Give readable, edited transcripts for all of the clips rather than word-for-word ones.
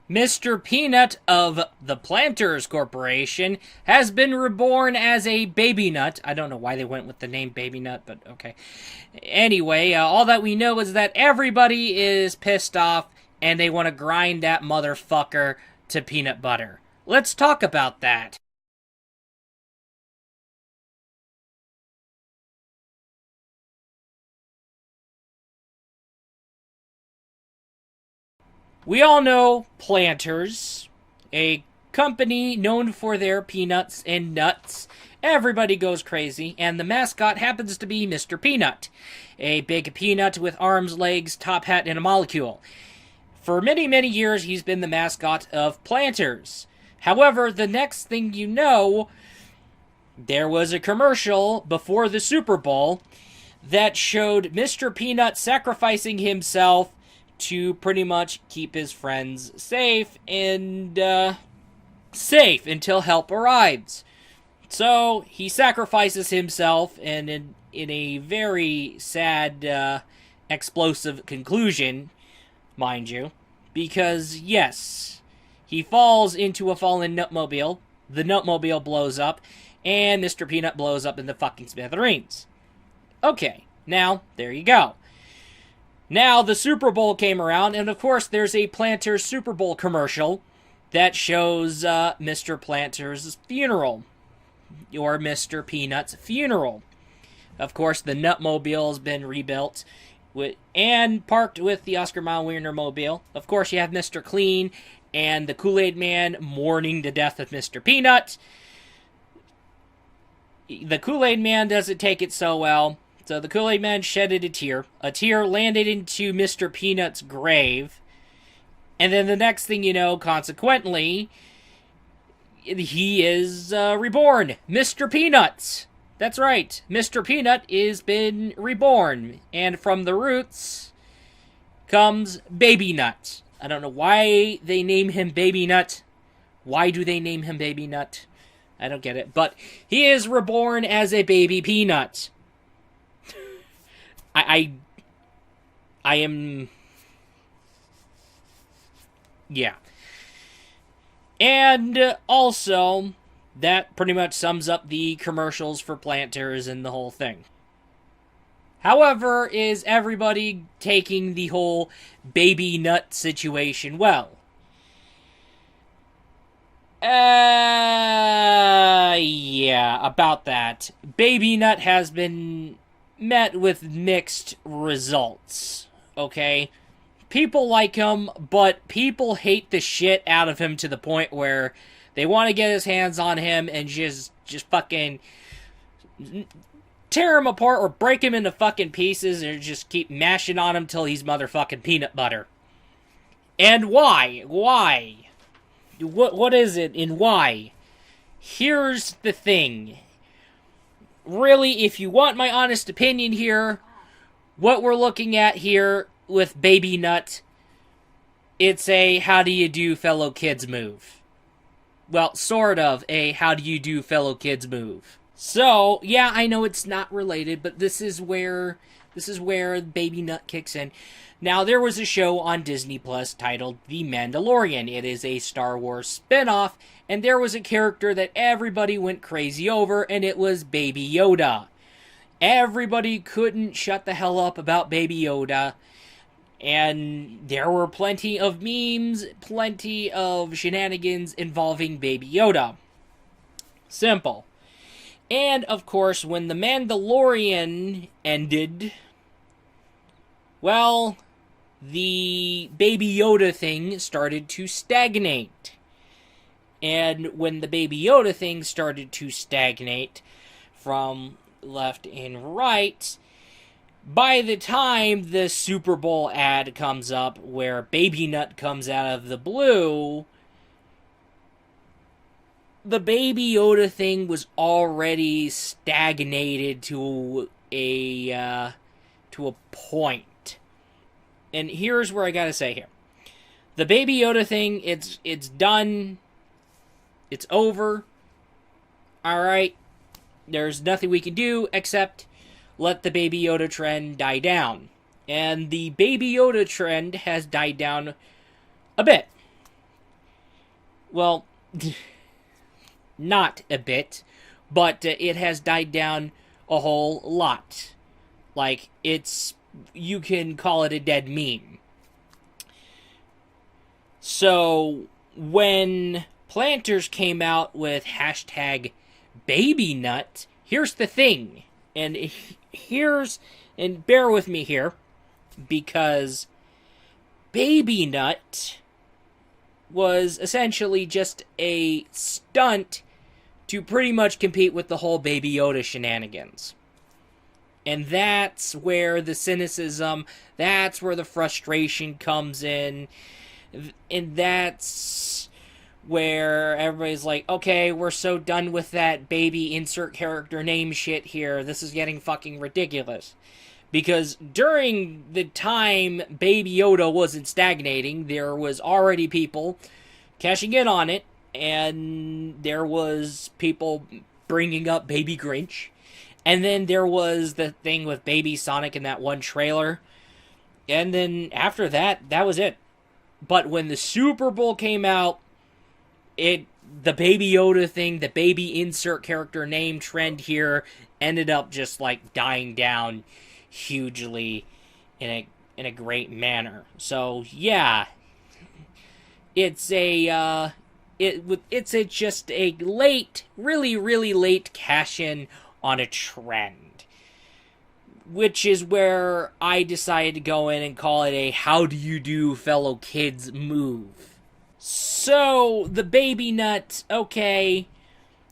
Mr. Peanut of the Planters Corporation has been reborn as a Babynut. I don't know why they went with the name Babynut, but okay. Anyway, all that we know is that everybody is pissed off and they want to grind that motherfucker to peanut butter. Let's talk about that. We all know Planters, a company known for their peanuts and nuts. Everybody goes crazy, and the mascot happens to be Mr. Peanut, a big peanut with arms, legs, top hat, and a molecule. For many, many years, he's been the mascot of Planters. However, the next thing you know, there was a commercial before the Super Bowl that showed Mr. Peanut sacrificing himself to pretty much keep his friends safe and safe until help arrives. So he sacrifices himself, and in a very sad, explosive conclusion, mind you, because yes, he falls into a fallen Nutmobile. The Nutmobile blows up, and Mr. Peanut blows up in the fucking smithereens. Okay, now there you go. Now, the Super Bowl came around, and of course, there's a Planters Super Bowl commercial that shows Mr. Planters' funeral, or Mr. Peanut's funeral. Of course, the Nutmobile's been rebuilt and parked with the Oscar Mayer Wienermobile. Of course, you have Mr. Clean and the Kool-Aid Man mourning the death of Mr. Peanut. The Kool-Aid Man doesn't take it so well. So the Kool-Aid Man shedded a tear. A tear landed into Mr. Peanut's grave. And then the next thing you know, consequently, he is reborn. Mr. Peanut. That's right. Mr. Peanut is been reborn. And from the roots comes Babynut. I don't know why they name him Babynut. Why do they name him Babynut? I don't get it. But he is reborn as a baby peanut. I am... Yeah. And also, that pretty much sums up the commercials for Planters and the whole thing. However, is everybody taking the whole Babynut situation well? Yeah, about that. Babynut has been met with mixed results, okay? People like him, but people hate the shit out of him to the point where they want to get his hands on him and just fucking tear him apart or break him into fucking pieces and just keep mashing on him till he's motherfucking peanut butter. And why? Why? What is it and why? Here's the thing. Really, if you want my honest opinion here, what we're looking at here with Babynut, it's a how do you do fellow kids move. Well, sort of a how do you do fellow kids move. So, yeah, I know it's not related, but this is where Babynut kicks in. Now, there was a show on Disney Plus titled The Mandalorian. It is a Star Wars spin-off, and there was a character that everybody went crazy over, and it was Baby Yoda. Everybody couldn't shut the hell up about Baby Yoda, and there were plenty of memes, plenty of shenanigans involving Baby Yoda. Simple. And, of course, when The Mandalorian ended, well, the Baby Yoda thing started to stagnate. And when the Baby Yoda thing started to stagnate from left and right, by the time the Super Bowl ad comes up where Babynut comes out of the blue, the Baby Yoda thing was already stagnated to a point. And here's where I gotta say here. The Baby Yoda thing, it's done. It's over. Alright. There's nothing we can do except let the Baby Yoda trend die down. And the Baby Yoda trend has died down a bit. Well, not a bit, but it has died down a whole lot. Like, you can call it a dead meme. So, when Planters came out with hashtag Babynut, here's the thing. And bear with me here, because Babynut was essentially just a stunt to pretty much compete with the whole Baby Yoda shenanigans. And that's where the cynicism, that's where the frustration comes in, and that's where everybody's like, okay, we're so done with that baby insert character name shit here, this is getting fucking ridiculous. Because during the time Baby Yoda wasn't stagnating, there was already people cashing in on it, and there was people bringing up Baby Grinch, and then there was the thing with Baby Sonic in that one trailer, and then after that, that was it. But when the Super Bowl came out, the Baby Yoda thing, the baby insert character name trend here, ended up just like dying down hugely in a great manner. So yeah, it's just a late, really late cash in on a trend, which is where I decided to go in and call it a how do you do fellow kids move. So the Babynut, okay,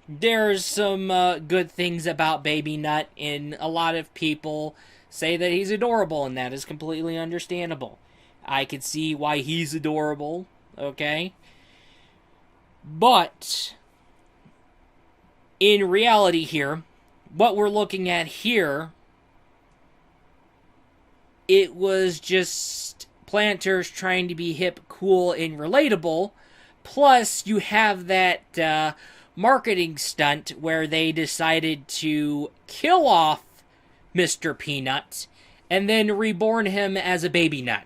there's some good things about Babynut, and a lot of people say that he's adorable, and that is completely understandable. I could see why he's adorable, okay? But in reality here, what we're looking at here, it was just Planters trying to be hip, cool, and relatable. Plus, you have that marketing stunt where they decided to kill off Mr. Peanut and then reborn him as a Babynut.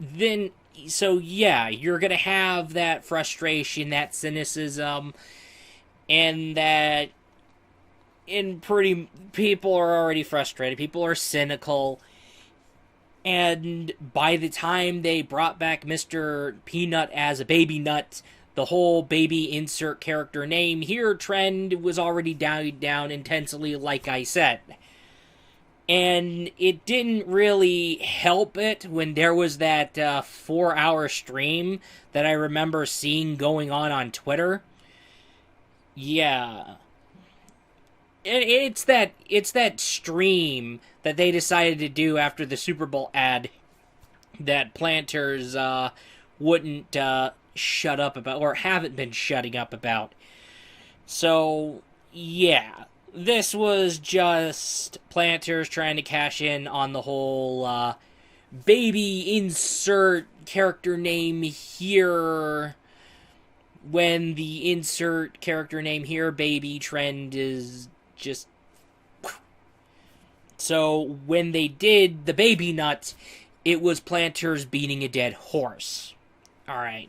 Then, so yeah, you're gonna have that frustration, that cynicism, and that people are already frustrated. People are cynical. And by the time they brought back Mr. Peanut as a Babynut, the whole baby insert character name here trend was already down intensely, like I said. And it didn't really help it when there was that 4-hour stream that I remember seeing going on Twitter. Yeah. It's that stream that they decided to do after the Super Bowl ad that Planters wouldn't shut up about, or haven't been shutting up about. So, yeah. This was just Planters trying to cash in on the whole baby insert character name here, when the insert character name here, baby trend, is just... So, when they did the Babynut, it was Planters beating a dead horse. Alright.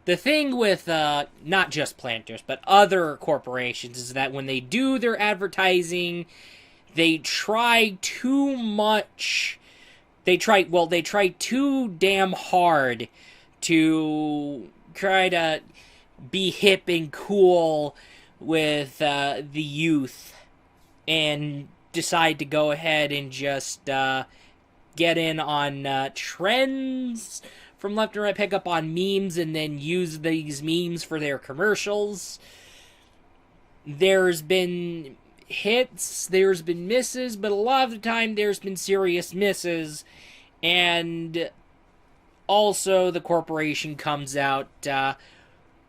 The thing with, not just Planters, but other corporations, is that when they do their advertising, they try too much... They try too damn hard to try to be hip and cool with the youth, and decide to go ahead and just get in on trends from left and right, pick up on memes, and then use these memes for their commercials. There's been hits, there's been misses, but a lot of the time there's been serious misses, and also the corporation comes out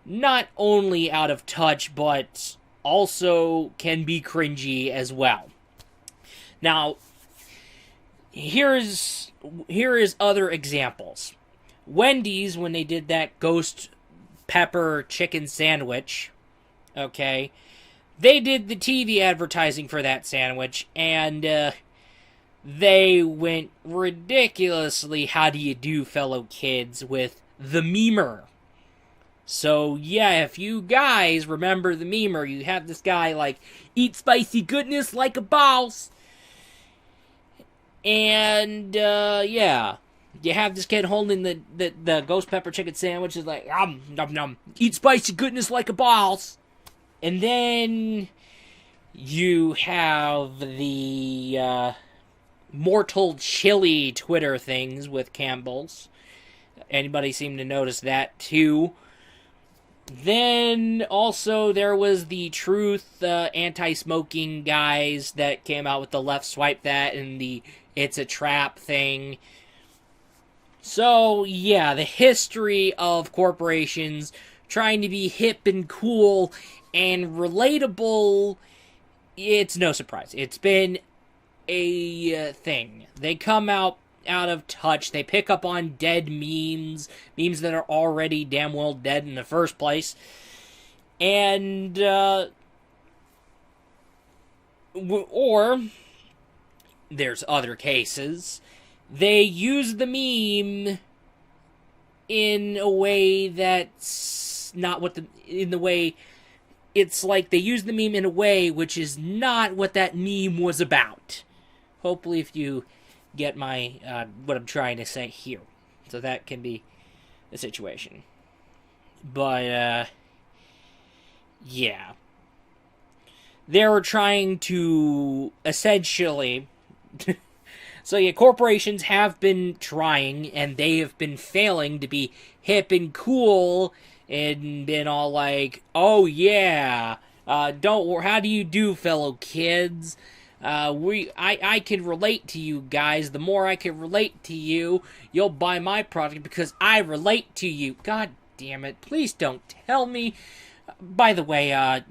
not only out of touch, but also can be cringy as well. Now, here is other examples. Wendy's, when they did that ghost pepper chicken sandwich, okay, they did the TV advertising for that sandwich, and they went ridiculously how do you do, fellow kids, with the memer. So, yeah, if you guys remember the memer, you have this guy, like, eat spicy goodness like a boss. And, yeah. You have this kid holding the ghost pepper chicken sandwich, is like, nom, nom, eat spicy goodness like a boss. And then you have the, mortal chili Twitter things with Campbell's. Anybody seem to notice that, too? Then, also, there was the Truth anti-smoking guys that came out with the left swipe that and the it's a trap thing. So, yeah, the history of corporations trying to be hip and cool and relatable, it's no surprise. It's been a thing. They come out of touch. They pick up on dead memes that are already damn well dead in the first place. And, or, there's other cases. They use the meme in a way that's not what it's like they use the meme in a way which is not what that meme was about. Hopefully if you get my, what I'm trying to say here. So that can be the situation. But, yeah. They were trying to, essentially... So yeah, corporations have been trying, and they have been failing to be hip and cool, and been all like, oh yeah, how do you do, fellow kids? I can relate to you guys. The more I can relate to you, you'll buy my product because I relate to you. God damn it, please don't tell me. By the way,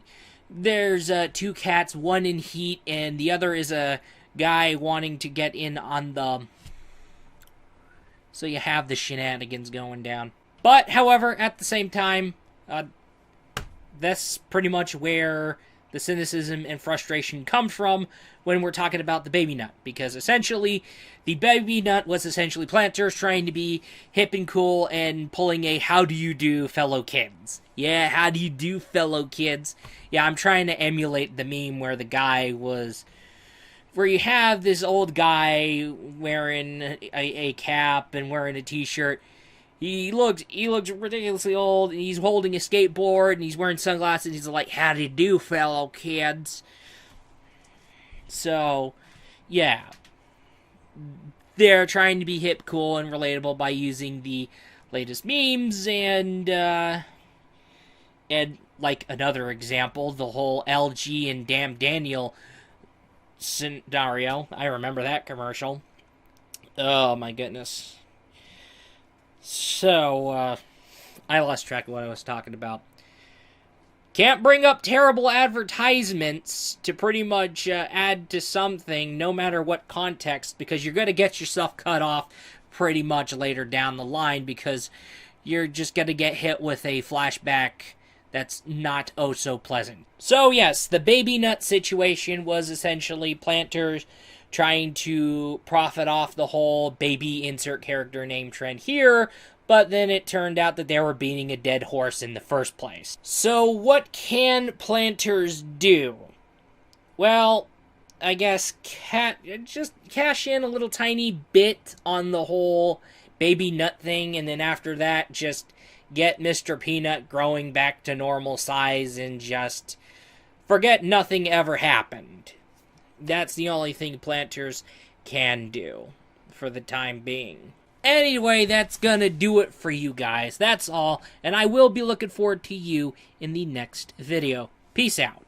there's two cats, one in heat, and the other is a guy wanting to get in on the... So you have the shenanigans going down. But, however, at the same time, that's pretty much where the cynicism and frustration comes from when we're talking about the Babynut. Because, essentially, the Babynut was essentially planters trying to be hip and cool and pulling a how do you do, fellow kids. Yeah, how do you do, fellow kids? Yeah, I'm trying to emulate the meme where the guy was... Where you have this old guy wearing a cap and wearing a t-shirt. He looks ridiculously old, and he's holding a skateboard, and he's wearing sunglasses, and he's like, how do you do, fellow kids? So, yeah. They're trying to be hip, cool, and relatable by using the latest memes, and like another example, the whole LG and Damn Daniel scenario. I remember that commercial. Oh my goodness. So, I lost track of what I was talking about. Can't bring up terrible advertisements to pretty much add to something, no matter what context, because you're going to get yourself cut off pretty much later down the line, because you're just going to get hit with a flashback that's not oh so pleasant. So yes, the Babynut situation was essentially planters trying to profit off the whole baby insert character name trend here, but then it turned out that they were beating a dead horse in the first place. So what can planters do? Well, I guess just cash in a little tiny bit on the whole Babynut thing, and then after that, just get Mr. Peanut growing back to normal size and just forget nothing ever happened. That's the only thing planters can do for the time being. Anyway, that's gonna do it for you guys. That's all, and I will be looking forward to you in the next video. Peace out.